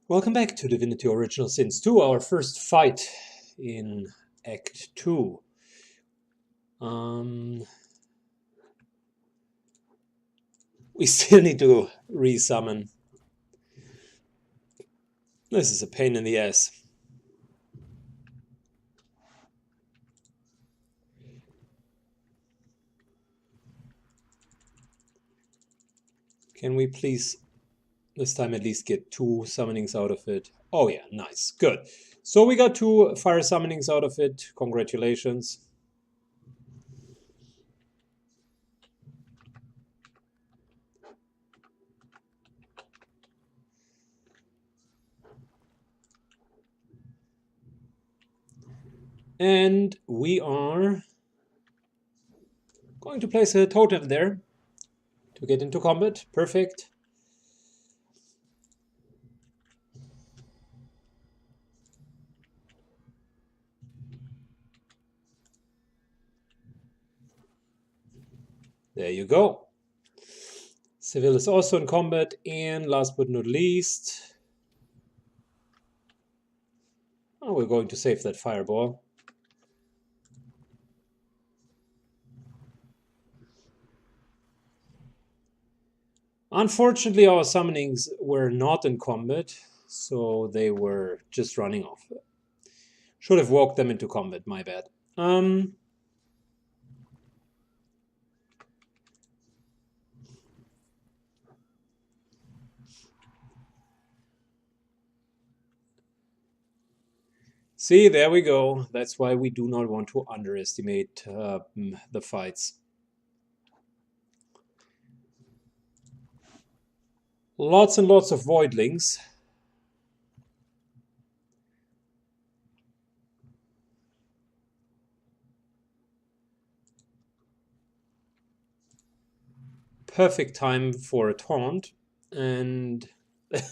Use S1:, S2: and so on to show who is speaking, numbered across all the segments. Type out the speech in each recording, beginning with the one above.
S1: Welcome back to Divinity Original Sin 2, our first fight in Act 2. We still need to resummon. This is a pain in the ass. Can we please, this time at least get 2 summonings out of it? Oh yeah, nice, good. So we got 2 fire summonings out of it. Congratulations. And we are going to place a totem there to get into combat. Perfect. There you go. Seville is also in combat, and last but not least, we're going to save that fireball. Unfortunately, our summonings were not in combat, so they were just running off. Should have walked them into combat, my bad. See, there we go. That's why we do not want to underestimate the fights. Lots and lots of voidlings. Perfect time for a taunt, and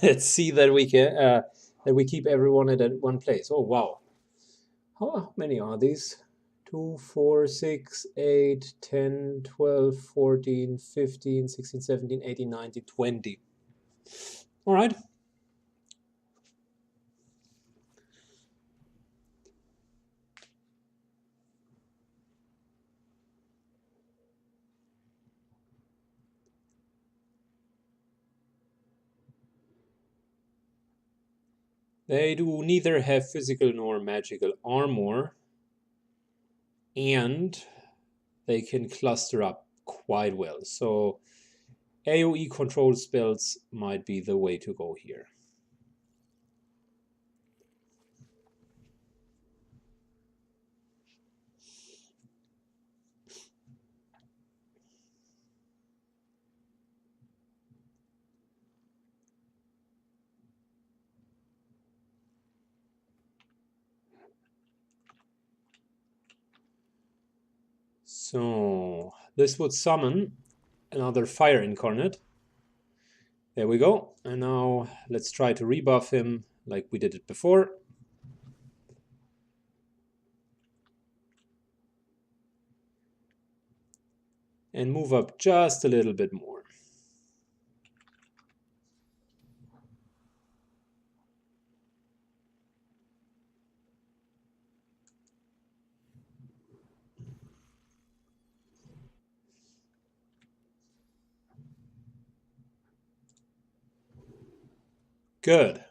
S1: let's see that we can that we keep everyone at one place. Oh wow! How many are these? 2, 4, 6, 8, 10, 12, 14, 15, 16, 17, 18, 19, 20. All right. They do neither have physical nor magical armor, and they can cluster up quite well. So AoE control spells might be the way to go here. So this would summon another fire incarnate. There we go. And now let's try to rebuff him like we did it before. And move up just a little bit more. Good.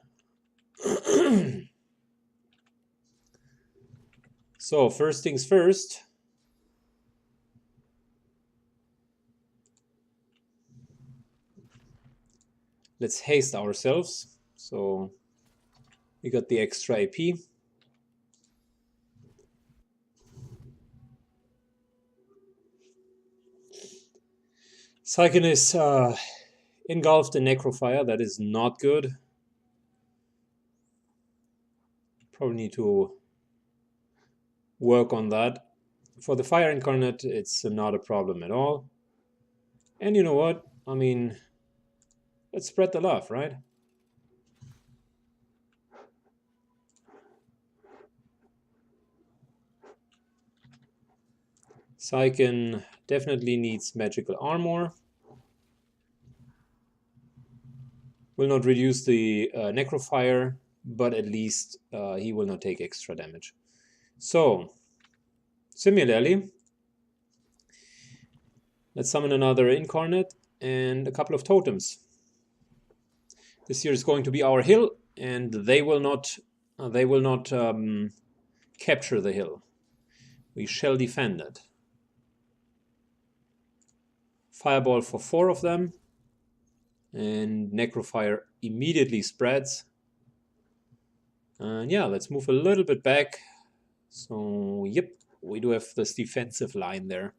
S1: So first things first. Let's haste ourselves. So we got the extra AP. Sycan is engulfed in necrofire. That is not good. Probably need to work on that. For the fire incarnate, it's not a problem at all. And you know what? I mean, let's spread the love, right? Sycan definitely needs magical armor. Will not reduce the necrofire, but at least he will not take extra damage. So, similarly, let's summon another incarnate and a couple of totems. This here is going to be our hill, and they will not capture the hill. We shall defend it. Fireball for 4 of them, and necrofire immediately spreads. And yeah, let's move a little bit back. So yep, we do have this defensive line there.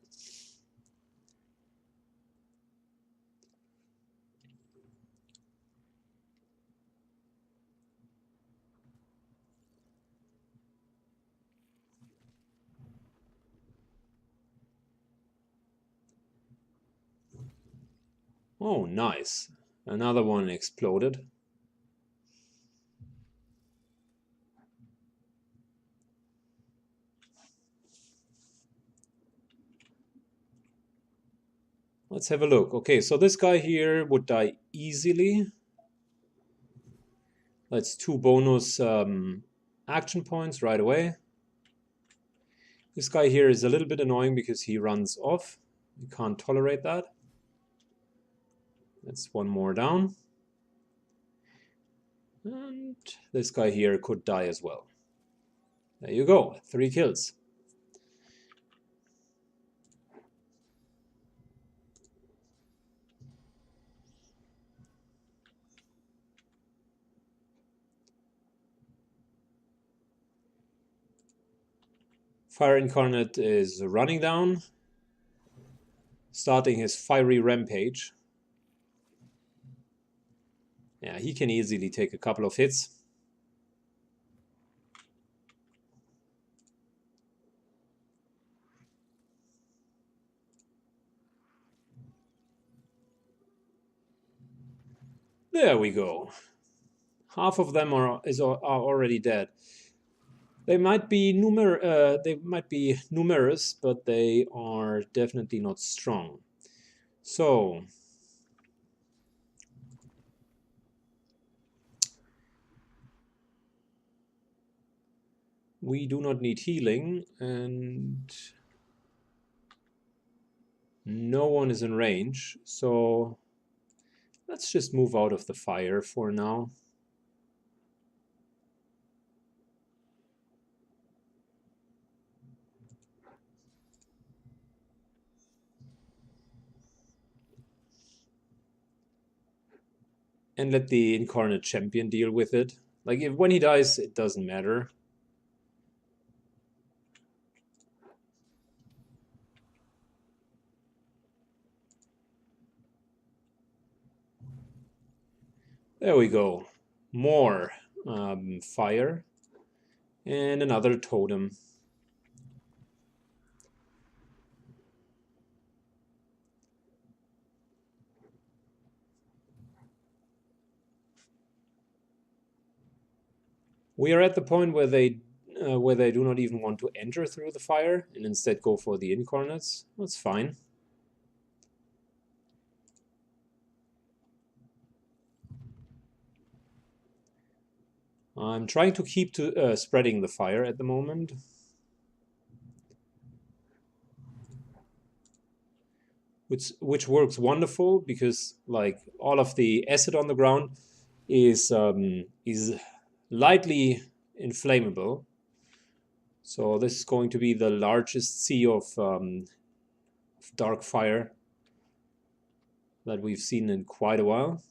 S1: Oh, nice. Another one exploded. Let's have a look. Okay, so this guy here would die easily. That's 2 bonus action points right away. This guy here is a little bit annoying because he runs off. We can't tolerate that. That's 1 more down. And this guy here could die as well. There you go, 3 kills. Fire Incarnate is running down, starting his fiery rampage. Yeah, he can easily take a couple of hits. There we go. Half of them are already dead. They might be numerous, but they are definitely not strong. So we do not need healing, and no one is in range. So let's just move out of the fire for now. And let the incarnate champion deal with it. Like, when he dies, it doesn't matter. There we go. More fire. And another totem. We are at the point where they do not even want to enter through the fire and instead go for the incarnates. That's fine. I'm trying to keep spreading the fire at the moment. Which works wonderful because like all of the acid on the ground is lightly inflammable. So this is going to be the largest sea of dark fire that we've seen in quite a while.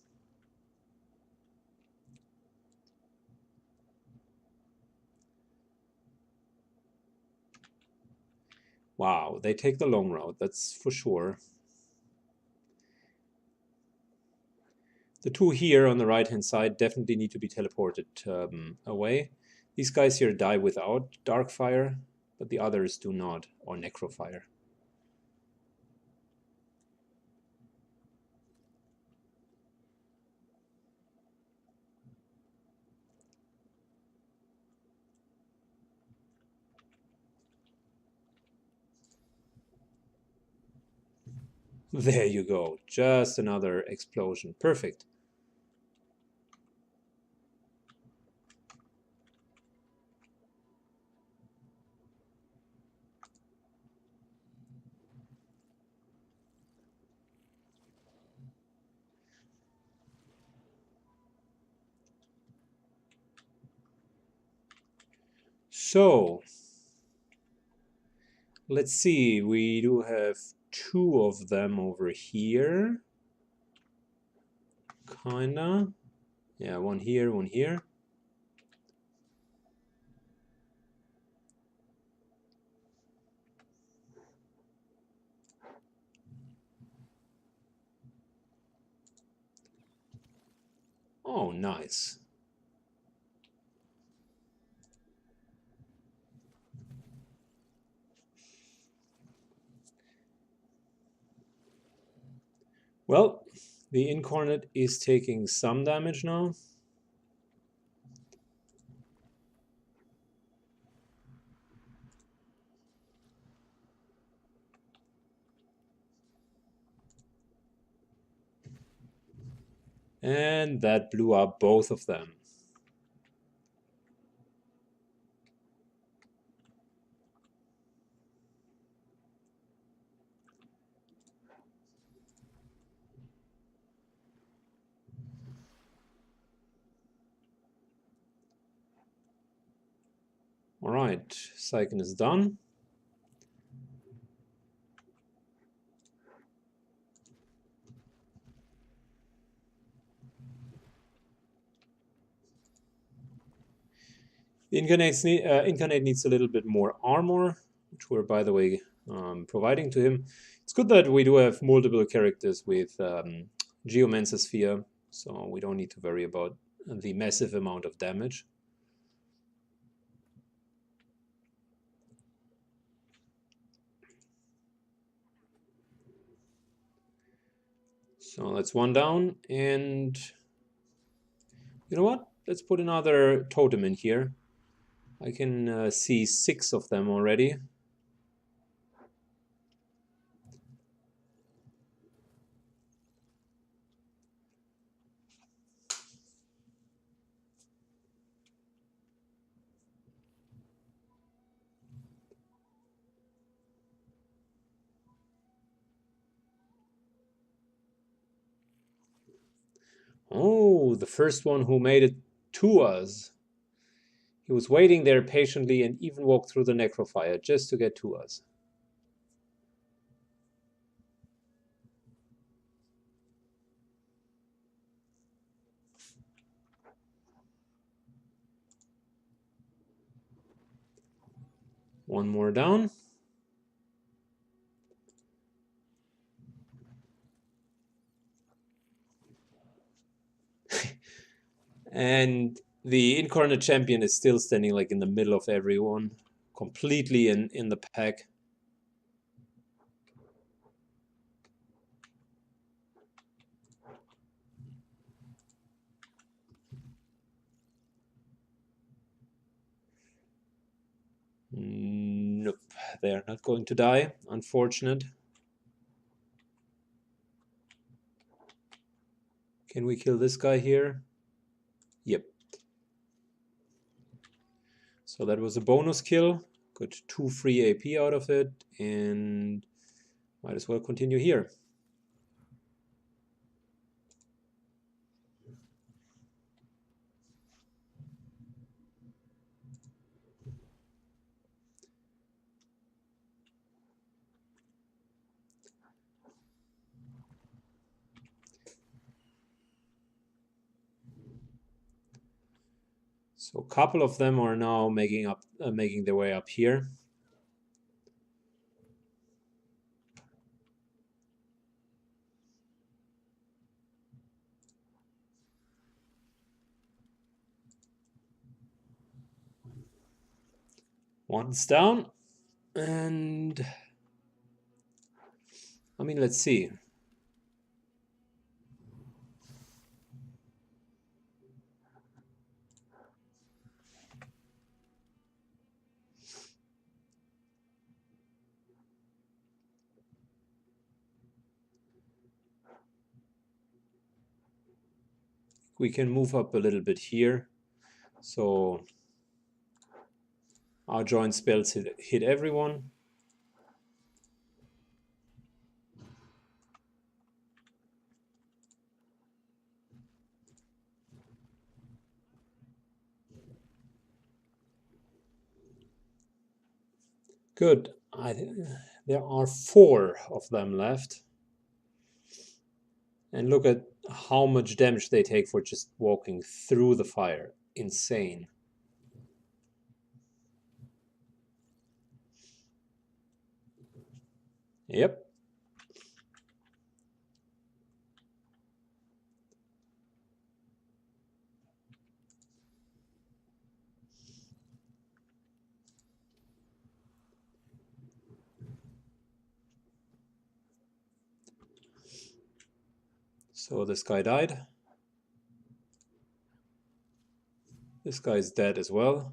S1: Wow, they take the long route, that's for sure. The 2 here on the right-hand side definitely need to be teleported away. These guys here die without dark fire, but the others do not, or necrofire. There you go, just another explosion, perfect. So, let's see. We do have 2 of them over here. Kinda. Yeah, one here, one here. Oh, nice. Well, the incarnate is taking some damage now. And that blew up both of them. All right, Syken is done. The Incarnate needs a little bit more armor, which we're, by the way, providing to him. It's good that we do have multiple characters with Geomancer Sphere, so we don't need to worry about the massive amount of damage. So that's 1 down, and you know what? Let's put another totem in here. I can see 6 of them already. Oh, the first one who made it to us. He was waiting there patiently and even walked through the necrofire just to get to us. One more down. And the incarnate champion is still standing like in the middle of everyone, completely in the pack. Nope, they're not going to die. Unfortunate. Can we kill this guy here? Yep. So that was a bonus kill. Got 2 free AP out of it, and might as well continue here. So a couple of them are now making their way up here. One's down, and I mean, let's see. We can move up a little bit here. So our joint spells hit everyone. Good. There are 4 of them left. And look at how much damage they take for just walking through the fire. Insane. Yep. So this guy died. This guy's dead as well.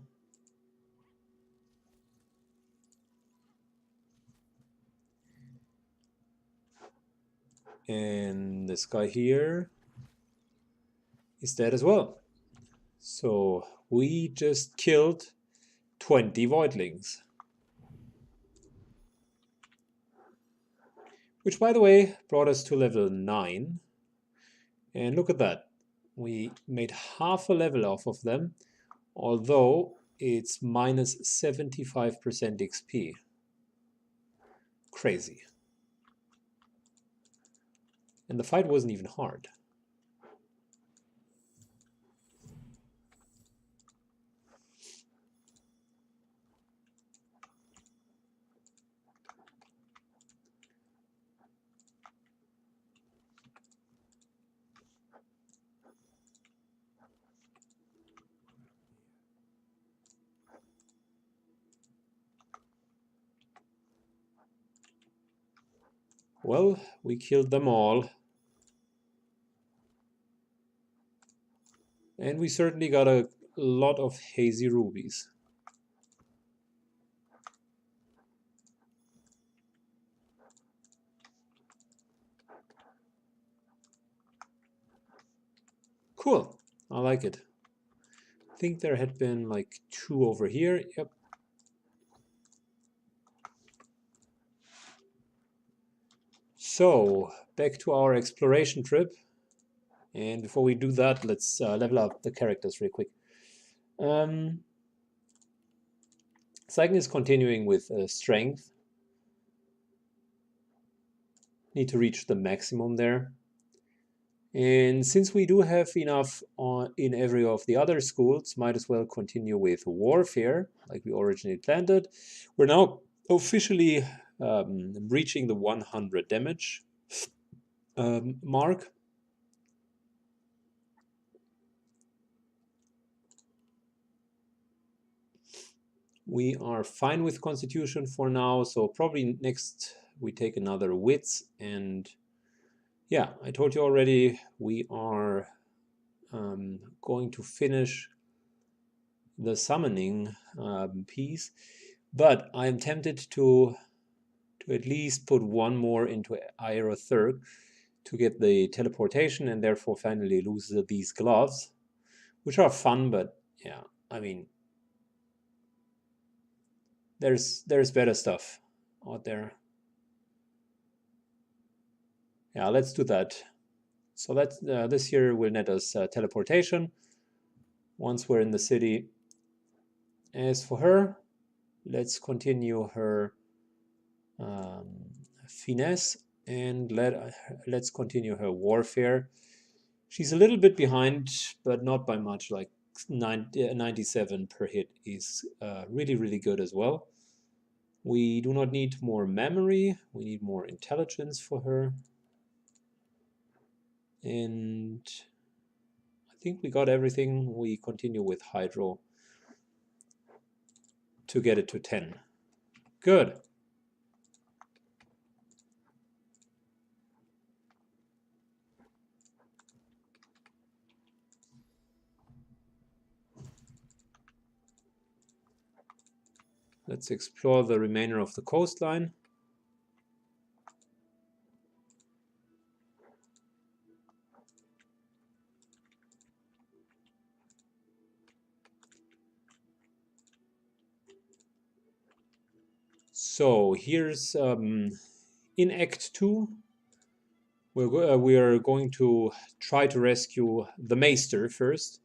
S1: And this guy here is dead as well. So we just killed 20 voidlings. Which, by the way, brought us to level 9. And look at that. We made half a level off of them, although it's minus 75% XP. Crazy. And the fight wasn't even hard. Well, we killed them all. And we certainly got a lot of hazy rubies. Cool. I like it. I think there had been like 2 over here. Yep. So, back to our exploration trip. And before we do that, let's level up the characters real quick. Seiken is continuing with strength. Need to reach the maximum there. And since we do have enough in every of the other schools, might as well continue with warfare, like we originally planned it. We're now officially reaching the 100 damage mark. We are fine with Constitution for now, so probably next we take another Wits. And yeah, I told you already, we are going to finish the summoning piece, but I am tempted to at least put 1 more into Aerotherg to get the teleportation and therefore finally lose these gloves, which are fun, but yeah, I mean, there's better stuff out there. Yeah, let's do that. So that's this here will net us teleportation once we're in the city. As for her, let's continue her finesse and let's continue her warfare. She's a little bit behind, but not by much. Like 97 per hit is really, really good as well. We do not need more memory. We need more intelligence for her. And I think we got everything. We continue with Hydro to get it to 10. Good. Let's explore the remainder of the coastline. So here's in Act 2, we are going to try to rescue the Maester first,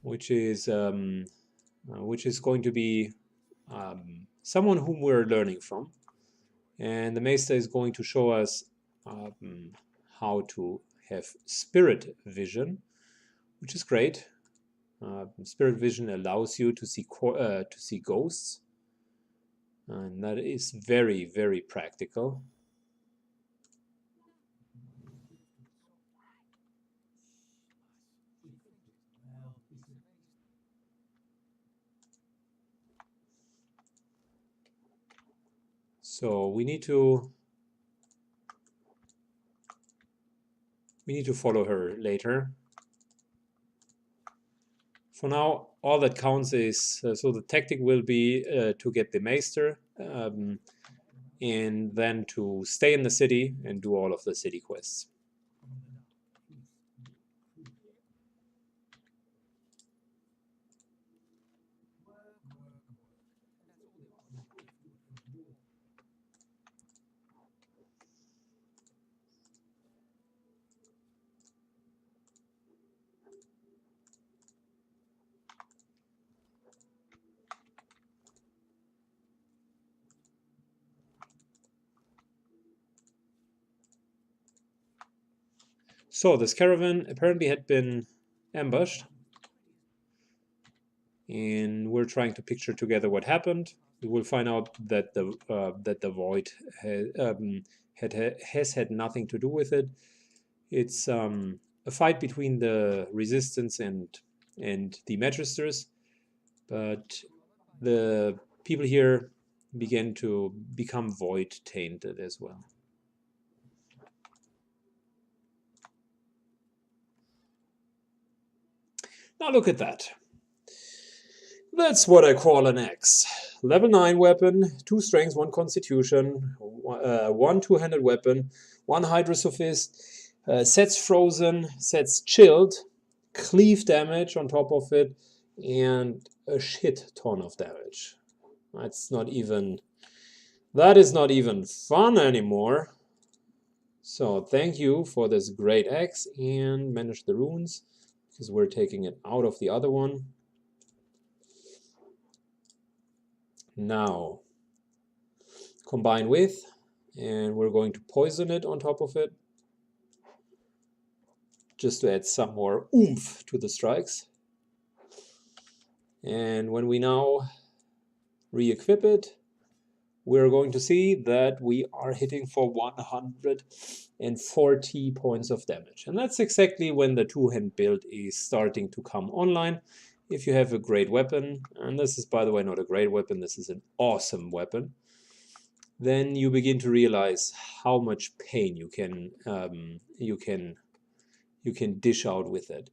S1: which is going to be someone whom we're learning from. And the Maester is going to show us how to have spirit vision, which is great. Spirit vision allows you to see ghosts, and that is very, very practical. So we need to follow her later. For now, all that counts is so the tactic will be to get the Maester, and then to stay in the city and do all of the city quests. So this caravan apparently had been ambushed, and we're trying to picture together what happened. We will find out that the void has had nothing to do with it. It's a fight between the resistance and the magisters, but the people here began to become void tainted as well. Now look at that. That's what I call an axe. Level 9 weapon, 2 strength, 1 constitution, 1 two-handed weapon, 1 hydrosophist, sets frozen, sets chilled, cleave damage on top of it, and a shit ton of damage. That is not even fun anymore. So thank you for this great axe, and manage the runes, because we're taking it out of the other one. Now, combine with, and we're going to poison it on top of it, just to add some more oomph to the strikes. And when we now re-equip it, we're going to see that we are hitting for 140 points of damage. And that's exactly when the two-hand build is starting to come online. If you have a great weapon, and this is, by the way, not a great weapon, this is an awesome weapon, then you begin to realize how much pain you can dish out with it.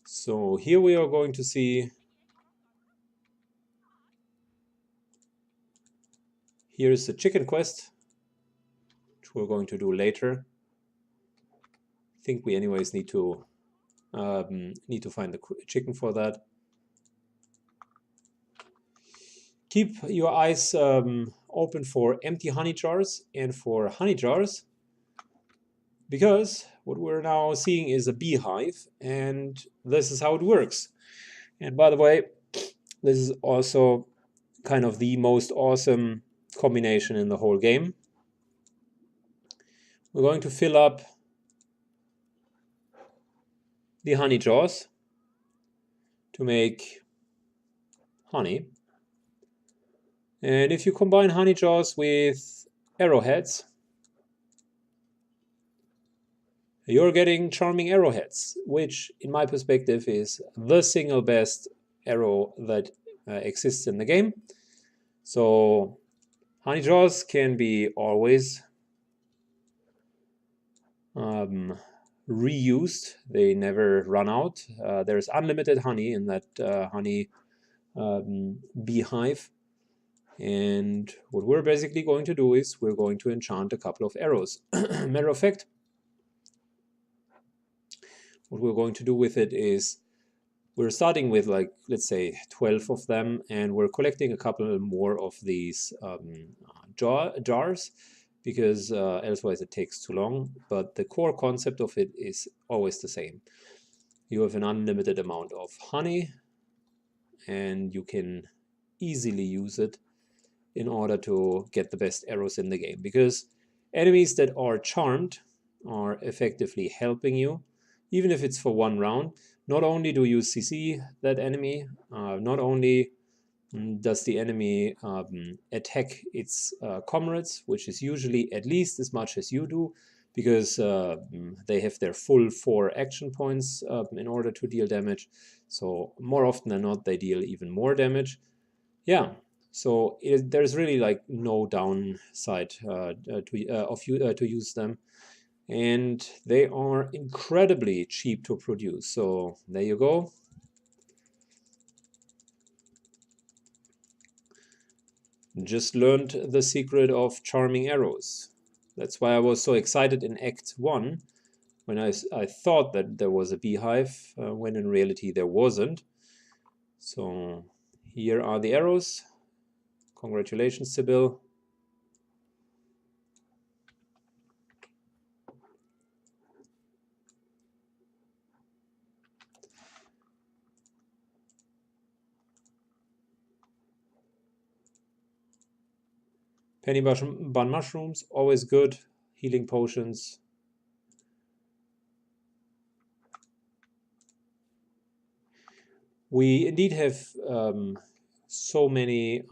S1: So here we are going to see, here is the chicken quest, which we're going to do later. I think we anyways need to find the chicken for that. Keep your eyes open for empty honey jars and for honey jars, because what we're now seeing is a beehive, and this is how it works. And by the way, this is also kind of the most awesome combination in the whole game. We're going to fill up the honey jars to make honey. And if you combine honey jars with arrowheads, you're getting charming arrowheads, which in my perspective is the single best arrow that exists in the game. So honey jars can be always reused. They never run out. There's unlimited honey in that honey beehive. And what we're basically going to do is we're going to enchant a couple of arrows. Matter of fact, what we're going to do with it is we're starting with, like, let's say 12 of them, and we're collecting a couple more of these jars, because elsewise it takes too long. But the core concept of it is always the same. You have an unlimited amount of honey, and you can easily use it in order to get the best arrows in the game, because enemies that are charmed are effectively helping you, even if it's for one round. Not only do you CC that enemy, not only does the enemy attack its comrades, which is usually at least as much as you do, because they have their full 4 action points in order to deal damage. So more often than not, they deal even more damage. Yeah, so there's really like no downside to use them, and they are incredibly cheap to produce. So there you go. Just learned the secret of charming arrows. That's why I was so excited in Act 1 when I thought that there was a beehive, when in reality there wasn't. So here are the arrows. Congratulations, Sybil. Penny bun mushrooms, always good. Healing potions. We indeed have so many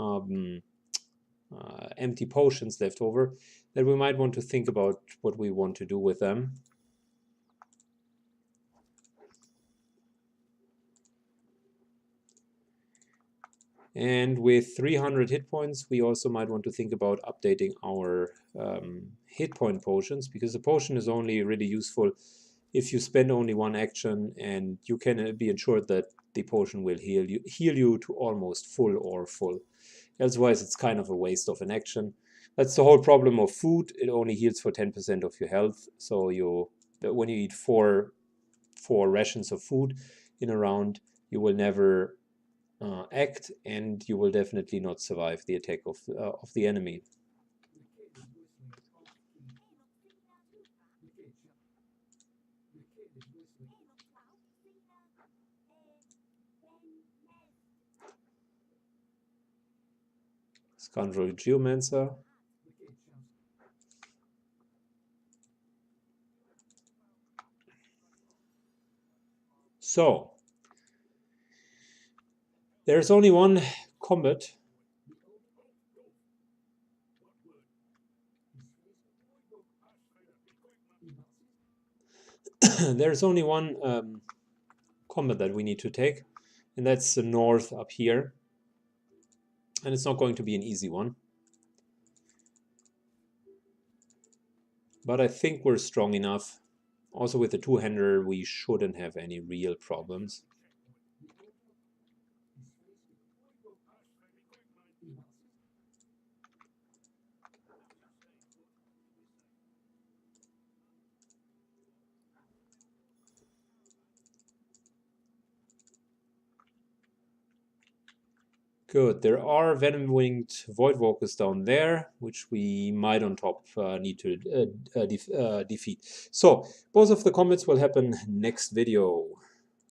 S1: empty potions left over that we might want to think about what we want to do with them. And with 300 hit points, we also might want to think about updating our hit point potions, because the potion is only really useful if you spend only one action, and you can be ensured that the potion will heal you to almost full or full. Otherwise, it's kind of a waste of an action. That's the whole problem of food. It only heals for 10% of your health. So when you eat four rations of food in a round, you will never act, and you will definitely not survive the attack of the enemy. Scoundrel Geomancer. So there's only one combat. There's only one combat that we need to take, and that's the north up here. And it's not going to be an easy one. But I think we're strong enough. Also with the two-hander, we shouldn't have any real problems. Good. There are venom-winged voidwalkers down there, which we might on top need to defeat. So both of the combats will happen next video.